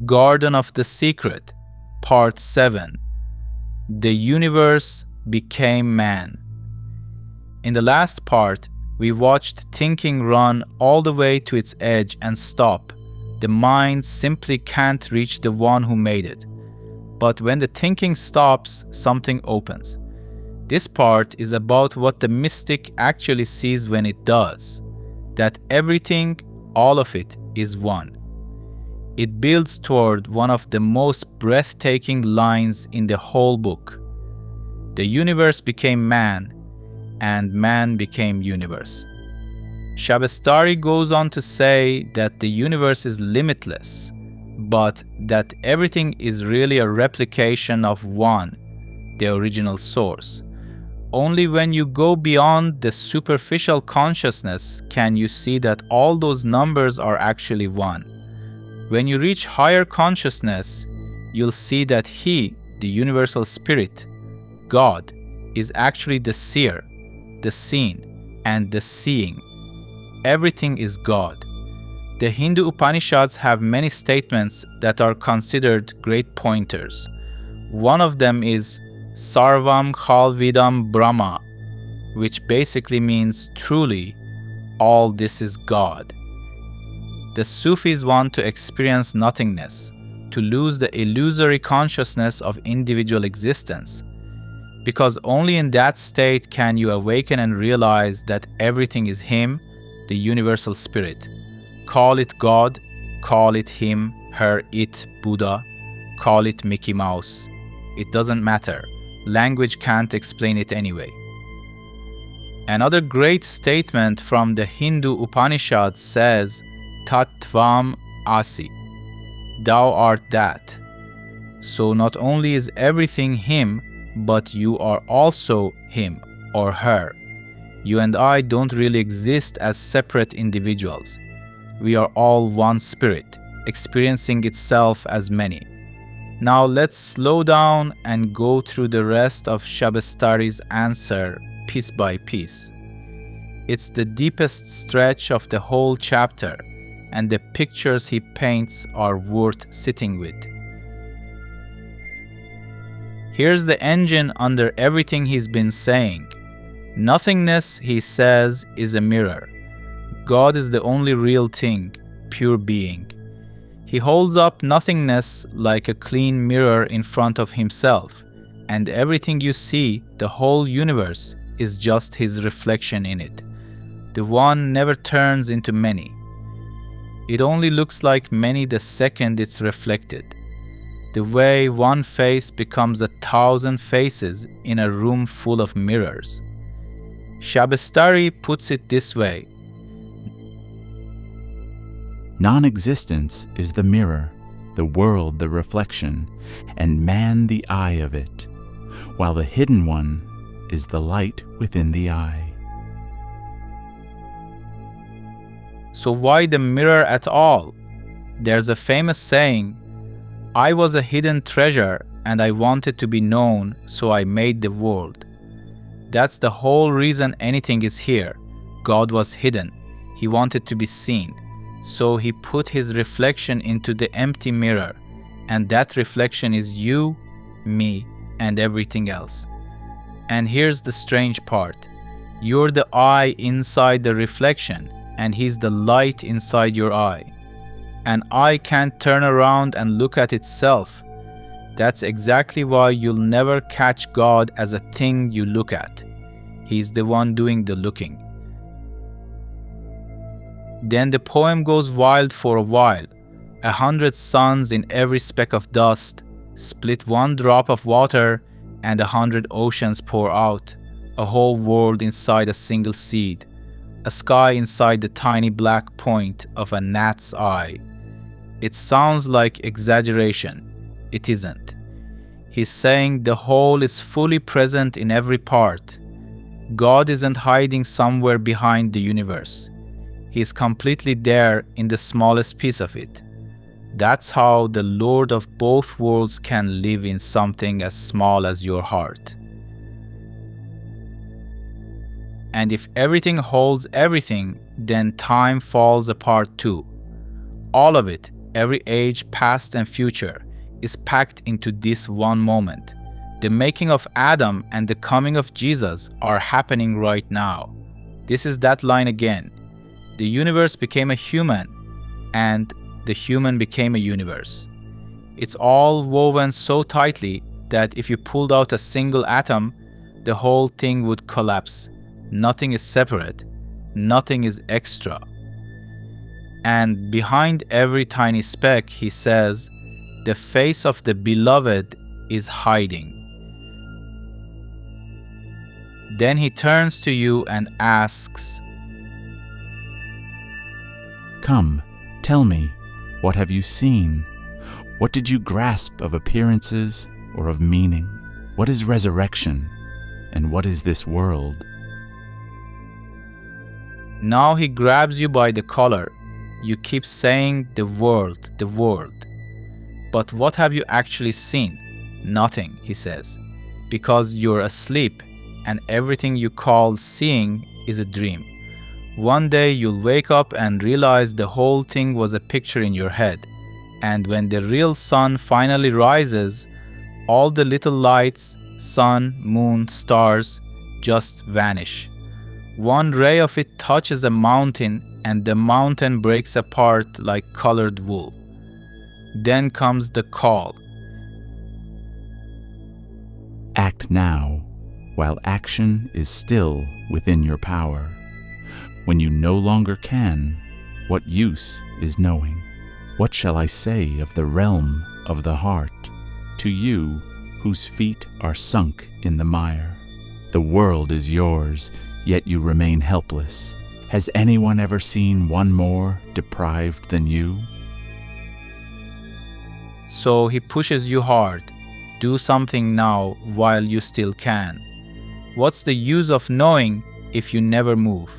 Garden of the Secret, Part 7. The Universe Became Man. In the last part, we watched thinking run all the way to its edge and stop. The mind simply can't reach the one who made it. But when the thinking stops, something opens. This part is about what the mystic actually sees when it does. That everything, all of it, is one. It builds toward one of the most breathtaking lines in the whole book. The universe became man, and man became universe. Shabestari goes on to say that the universe is limitless, but that everything is really a replication of one, the original source. Only when you go beyond the superficial consciousness can you see that all those numbers are actually one. When you reach higher consciousness, you'll see that He, the universal spirit, God, is actually the seer, the seen, and the seeing. Everything is God. The Hindu Upanishads have many statements that are considered great pointers. One of them is Sarvam Khalvidam Brahma, which basically means truly, all this is God. The Sufis want to experience nothingness, to lose the illusory consciousness of individual existence, because only in that state can you awaken and realize that everything is Him, the universal spirit. Call it God, call it Him, her, it, Buddha, call it Mickey Mouse. It doesn't matter. Language can't explain it anyway. Another great statement from the Hindu Upanishad says, Tvam asi, thou art that. So not only is everything Him, but you are also Him or her. You and I don't really exist as separate individuals. We are all one spirit, experiencing itself as many. Now let's slow down and go through the rest of Shabestari's answer piece by piece. It's the deepest stretch of the whole chapter, and the pictures he paints are worth sitting with. Here's the engine under everything he's been saying. Nothingness, he says, is a mirror. God is the only real thing, pure being. He holds up nothingness like a clean mirror in front of himself, and everything you see, the whole universe, is just his reflection in it. The one never turns into many. It only looks like many the second it's reflected. The way one face becomes 1,000 faces in a room full of mirrors. Shabestari puts it this way. Non-existence is the mirror, the world the reflection, and man the eye of it, while the hidden one is the light within the eye. So why the mirror at all? There's a famous saying, I was a hidden treasure and I wanted to be known, so I made the world. That's the whole reason anything is here. God was hidden. He wanted to be seen. So he put his reflection into the empty mirror, and that reflection is you, me, and everything else. And here's the strange part. You're the eye inside the reflection, and he's the light inside your eye. An eye can't turn around and look at itself. That's exactly why you'll never catch God as a thing you look at. He's the one doing the looking. Then the poem goes wild for a while. 100 suns in every speck of dust, split one drop of water, and 100 oceans pour out, a whole world inside a single seed, a sky inside the tiny black point of a gnat's eye. It sounds like exaggeration. It isn't. He's saying the whole is fully present in every part. God isn't hiding somewhere behind the universe. He's completely there in the smallest piece of it. That's how the Lord of both worlds can live in something as small as your heart. And if everything holds everything, then time falls apart too. All of it, every age, past and future, is packed into this one moment. The making of Adam and the coming of Jesus are happening right now. This is that line again. The universe became a human, and the human became a universe. It's all woven so tightly that if you pulled out a single atom, the whole thing would collapse. Nothing is separate. Nothing is extra. And behind every tiny speck, he says, the face of the beloved is hiding. Then he turns to you and asks, Come, tell me, what have you seen? What did you grasp of appearances or of meaning? What is resurrection, and what is this world? Now he grabs you by the collar. You keep saying the world, the world. But what have you actually seen? Nothing, he says, because you're asleep and everything you call seeing is a dream. One day you'll wake up and realize the whole thing was a picture in your head. And when the real sun finally rises, all the little lights, sun, moon, stars, just vanish. One ray of it touches a mountain and the mountain breaks apart like colored wool. Then comes the call. Act now, while action is still within your power. When you no longer can, what use is knowing? What shall I say of the realm of the heart to you whose feet are sunk in the mire? The world is yours, yet you remain helpless. Has anyone ever seen one more deprived than you? So he pushes you hard. Do something now while you still can. What's the use of knowing if you never move?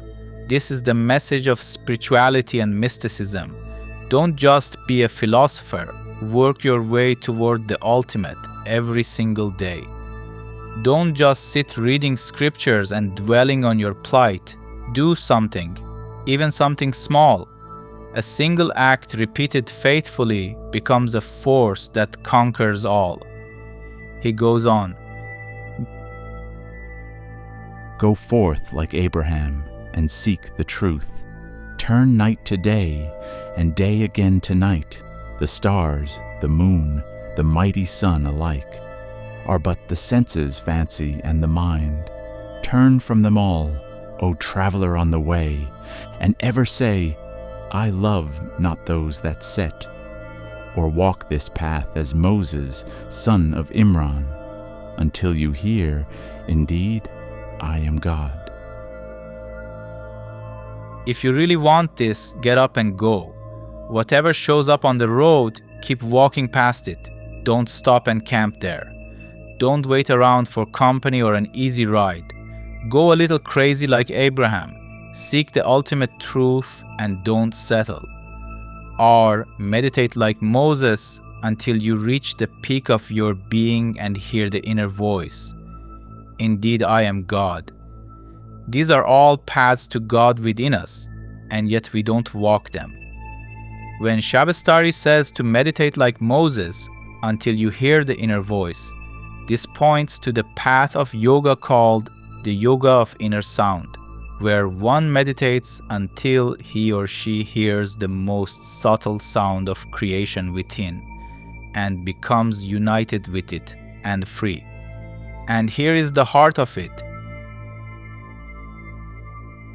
This is the message of spirituality and mysticism. Don't just be a philosopher. Work your way toward the ultimate every single day. Don't just sit reading scriptures and dwelling on your plight. Do something, even something small. A single act repeated faithfully becomes a force that conquers all. He goes on. Go forth like Abraham and seek the truth. Turn night to day and day again to night. The stars, the moon, the mighty sun alike are but the senses' fancy and the mind. Turn from them all, O traveler on the way, and ever say, I love not those that set, or walk this path as Moses, son of Imran, until you hear, indeed, I am God. If you really want this, get up and go. Whatever shows up on the road, keep walking past it. Don't stop and camp there. Don't wait around for company or an easy ride. Go a little crazy like Abraham. Seek the ultimate truth and don't settle. Or meditate like Moses until you reach the peak of your being and hear the inner voice. Indeed, I am God. These are all paths to God within us, and yet we don't walk them. When Shabestari says to meditate like Moses until you hear the inner voice, this points to the path of yoga called the yoga of inner sound, where one meditates until he or she hears the most subtle sound of creation within and becomes united with it and free. And here is the heart of it.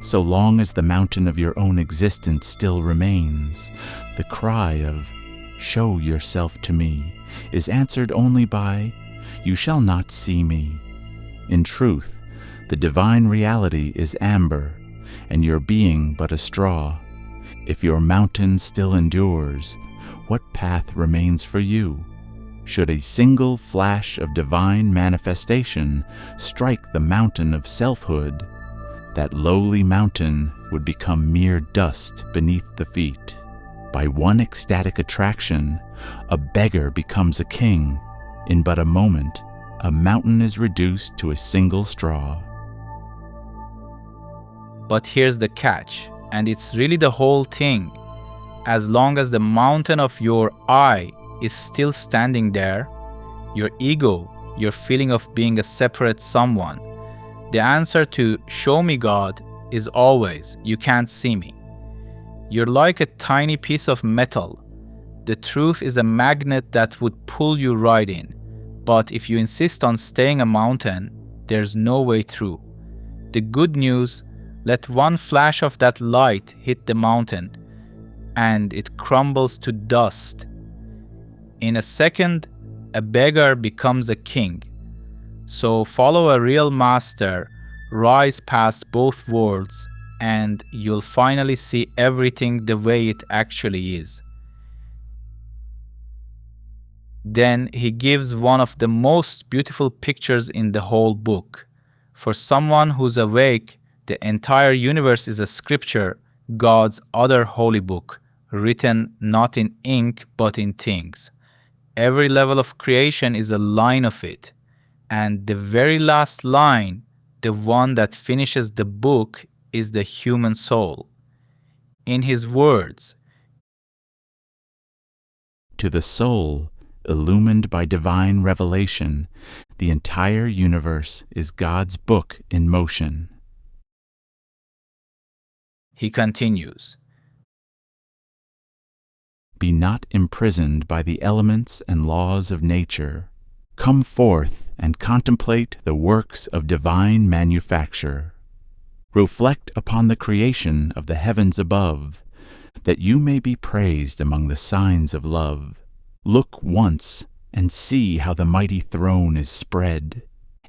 So long as the mountain of your own existence still remains, the cry of, show yourself to me, is answered only by, you shall not see me. In truth, the divine reality is amber, and your being but a straw. If your mountain still endures, what path remains for you? Should a single flash of divine manifestation strike the mountain of selfhood, that lowly mountain would become mere dust beneath the feet. By one ecstatic attraction, a beggar becomes a king. In but a moment, a mountain is reduced to a single straw. But here's the catch, and it's really the whole thing. As long as the mountain of your I is still standing there, your ego, your feeling of being a separate someone, the answer to "show me God" is always "you can't see me." You're like a tiny piece of metal. The truth is a magnet that would pull you right in. But if you insist on staying a mountain, there's no way through. The good news, let one flash of that light hit the mountain, and it crumbles to dust. In a second, a beggar becomes a king. So follow a real master, rise past both worlds, and you'll finally see everything the way it actually is. Then he gives one of the most beautiful pictures in the whole book. For someone who's awake, the entire universe is a scripture, God's other holy book, written not in ink but in things. Every level of creation is a line of it, and the very last line, the one that finishes the book, is the human soul. In his words, To the soul, illumined by divine revelation, the entire universe is God's book in motion. He continues, Be not imprisoned by the elements and laws of nature. Come forth and contemplate the works of divine manufacture. Reflect upon the creation of the heavens above, that you may be praised among the signs of love. Look once and see how the mighty throne is spread,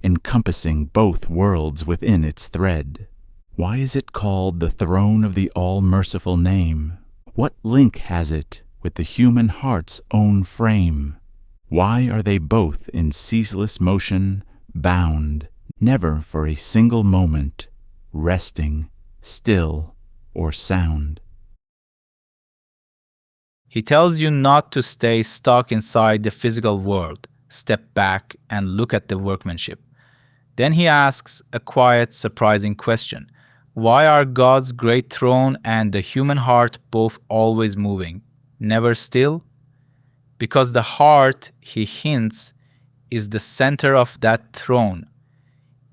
encompassing both worlds within its thread. Why is it called the throne of the all-merciful name? What link has it with the human heart's own frame? Why are they both in ceaseless motion, bound, never for a single moment, resting, still, or sound? he tells you not to stay stuck inside the physical world. Step back and look at the workmanship. Then he asks a quiet, surprising question. Why are God's great throne and the human heart both always moving, never still? Because the heart, he hints, is the center of that throne.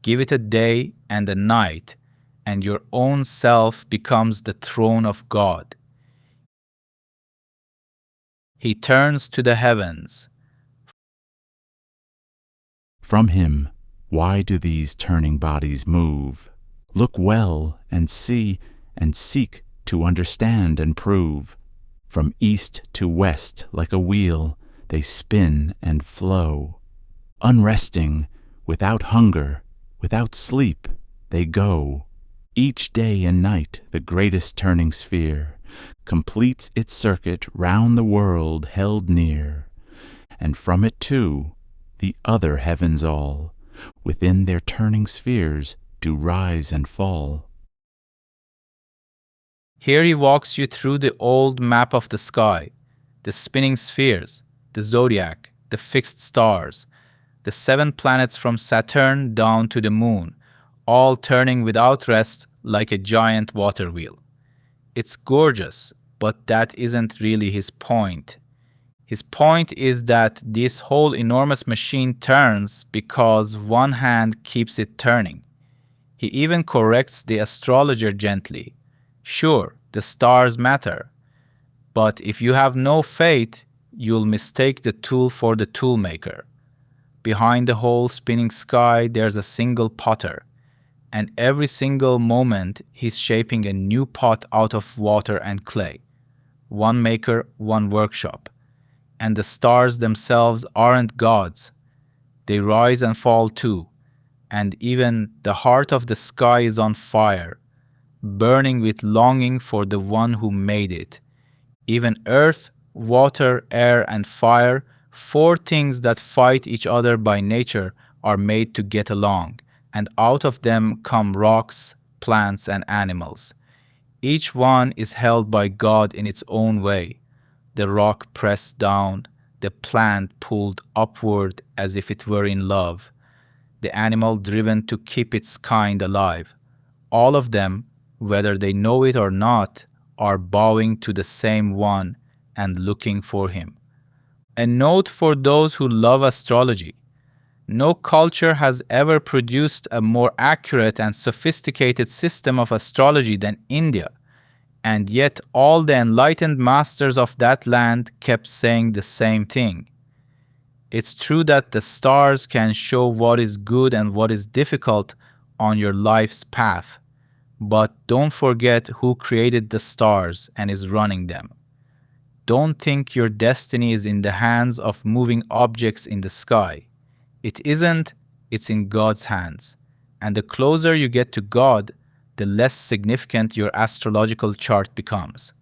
Give it a day and a night, and your own self becomes the throne of God. He turns to the heavens. From him, why do these turning bodies move? Look well and see and seek to understand and prove. From east to west like a wheel they spin and flow. Unresting, without hunger, without sleep, they go. Each day and night the greatest turning sphere completes its circuit round the world held near, and from it too the other heavens all, within their turning spheres, do rise and fall. Here he walks you through the old map of the sky, the spinning spheres, the zodiac, the fixed stars, the 7 planets from Saturn down to the moon, all turning without rest like a giant water wheel. It's gorgeous, but that isn't really his point. His point is that this whole enormous machine turns because one hand keeps it turning. He even corrects the astrologer gently. Sure, the stars matter, but if you have no faith, you'll mistake the tool for the toolmaker. Behind the whole spinning sky, there's a single potter, and every single moment he's shaping a new pot out of water and clay. One maker, one workshop. And the stars themselves aren't gods. They rise and fall too, and even the heart of the sky is on fire, burning with longing for the one who made it. Even earth, water, air, and fire, 4 things that fight each other by nature, are made to get along, and out of them come rocks, plants, and animals. Each one is held by God in its own way. The rock pressed down, the plant pulled upward as if it were in love, the animal driven to keep its kind alive. All of them, whether they know it or not, are bowing to the same one and looking for him. A note for those who love astrology. No culture has ever produced a more accurate and sophisticated system of astrology than India, and yet all the enlightened masters of that land kept saying the same thing. It's true that the stars can show what is good and what is difficult on your life's path, but don't forget who created the stars and is running them. Don't think your destiny is in the hands of moving objects in the sky. It isn't, it's in God's hands. And the closer you get to God, the less significant your astrological chart becomes.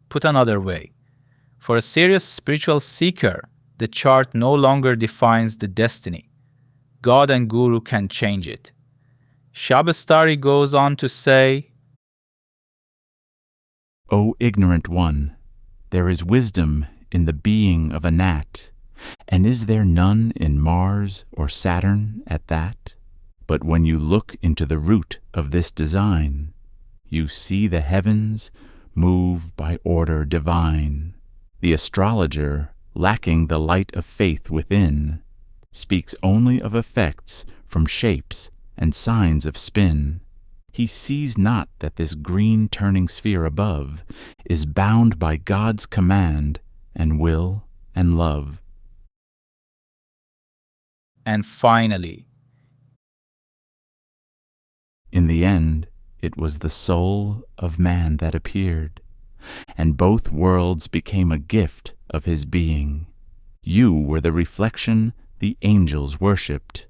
Put another way, for a serious spiritual seeker, the chart no longer defines the destiny. God and Guru can change it. Shabestari goes on to say, O ignorant one, there is wisdom in the being of a gnat, and is there none in Mars or Saturn at that? But when you look into the root of this design, you see the heavens move by order divine. The astrologer, lacking the light of faith within, speaks only of effects from shapes and signs of spin. He sees not that this green turning sphere above is bound by God's command and will and love. and finally, in the end, it was the soul of man that appeared, and both worlds became a gift of his being. You were the reflection the angels worshipped,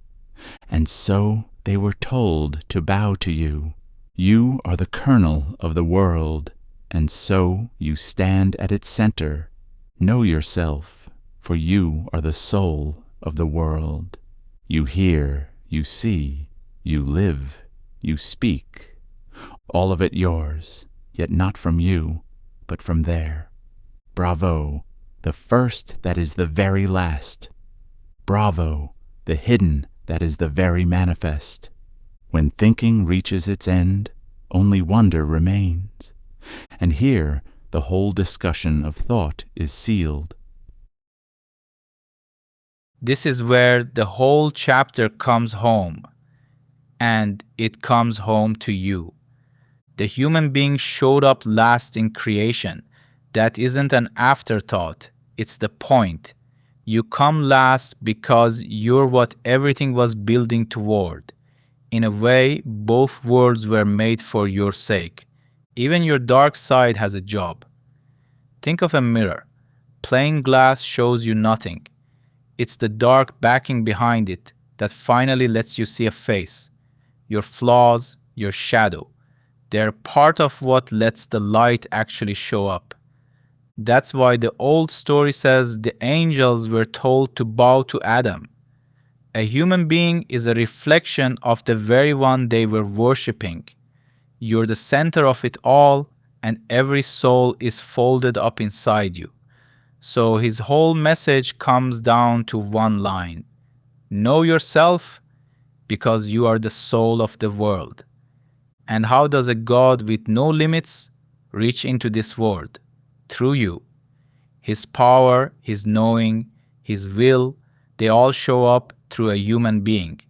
and so they were told to bow to you. You are the kernel of the world, and so you stand at its center. Know yourself, for you are the soul of the world. You hear, you see, you live, you speak, all of it yours, yet not from you, but from there. Bravo, the first that is the very last. Bravo, the hidden that is the very manifest. When thinking reaches its end, only wonder remains, and here the whole discussion of thought is sealed. this is where the whole chapter comes home, and it comes home to you. The human being showed up last in creation. That isn't an afterthought, it's the point. You come last because you're what everything was building toward. In a way, both worlds were made for your sake. Even your dark side has a job. Think of a mirror. Plain glass shows you nothing. It's the dark backing behind it that finally lets you see a face. Your flaws, your shadow. They're part of what lets the light actually show up. That's why the old story says the angels were told to bow to Adam. A human being is a reflection of the very one they were worshipping. You're the center of it all, and every soul is folded up inside you. So his whole message comes down to one line. Know yourself, because you are the soul of the world. And how does a God with no limits reach into this world? Through you. His power, his knowing, his will, they all show up through a human being.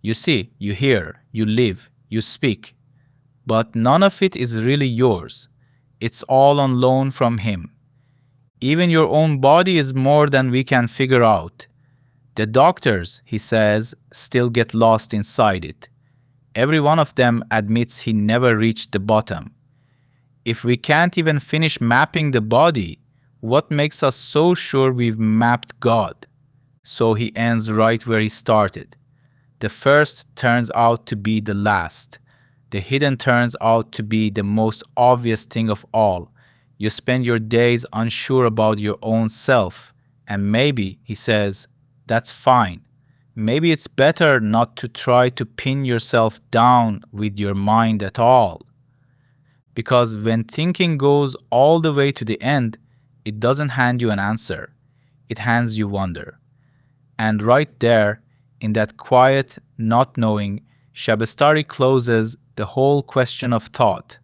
You see, you hear, you live, you speak. But none of it is really yours. It's all on loan from him. Even your own body is more than we can figure out. The doctors, he says, still get lost inside it. Every one of them admits he never reached the bottom. If we can't even finish mapping the body, what makes us so sure we've mapped God? So he ends right where he started. The first turns out to be the last. The hidden turns out to be the most obvious thing of all. You spend your days unsure about your own self, and maybe, he says, that's fine. Maybe it's better not to try to pin yourself down with your mind at all. Because when thinking goes all the way to the end, it doesn't hand you an answer. It hands you wonder. And right there, in that quiet not knowing, Shabestari closes the whole question of thought.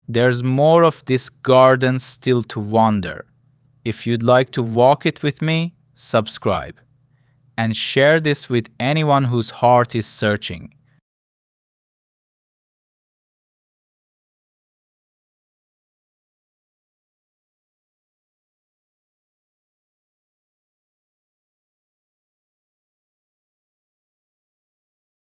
There's more of this garden still to wander. If you'd like to walk it with me, subscribe. And share this with anyone whose heart is searching.